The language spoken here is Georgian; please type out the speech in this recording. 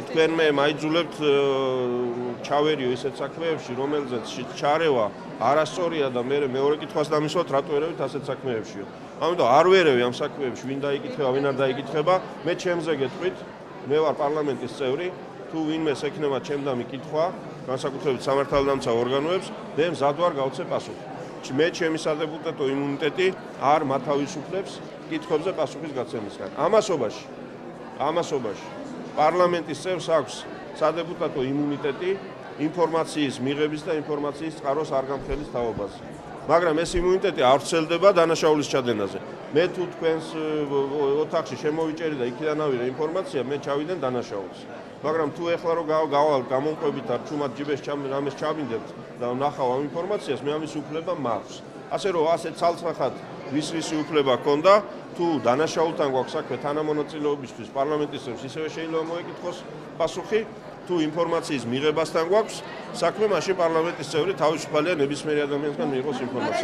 თქვენმე მაიძულებთ ჩავერიო ისეთ საქმეებში, რომელზეც ჩარევა არასწორია და მე მეორე კითხვას დამისვათ, რატო ერევით ასეთ საქმეებშიო. ამიტომ არ ვერევი ამ საქმეებში, ვინ დაიკითხება, ვინ არ დაიკითხება, მე ჩემზე გეტყვით, მე ვარ პარლამენტის წევრი, თუ ვინმეს ექნება ჩემდამი კითხვა, განსაკუთრებით სამართალდამცავ ორგანოებს, მე მზად ვარ გავცე პასუხი. მე ჩემი სადეპუტატო იმუნიტეტი არ მათავისუფლებს კითხვებზე პასუხის გაცემისგან. ამასობაში პარლამენტის წევრს აქვს სადეპუტატო იმუნიტეტი ინფორმაციის მიღების და ინფორმაციის წყაროს არ გამხელის თაობაზე. მაგრამ ეს იმუნიტეტი არ ვრცელდება დანაშაულის ჩადენაზე. მე თუ თქვენს ოთახში შემოვიჭერი და იქიდან ავიღე ინფორმაცია, მე ჩავიდენ დანაშაულს. მაგრამ თუ ეხლა რომ გავალ გამომყვებით არ ჩუმად ჯიბეს რამეს ჩავინდებთ და ვნახავ ამ ინფორმაციას, მე ამის უფლება მაქვს. ასე რომ ასე ცალცახად ვისრისი უფლება ქონდა, თუ დანაშაულთან გვაქვს საქმე თანამონაწილეობისთვის პარლამენტის წევრს ისევე შეიძლება მოეკითხოს პასუხი, თუ ინფორმაციის მიღებასთან გვაქვს საქმე, მაშინ პარლამენტის წევრი თავისუფალია ნებისმიერი ადამიანისგან მიიღოს ინფორმაცია.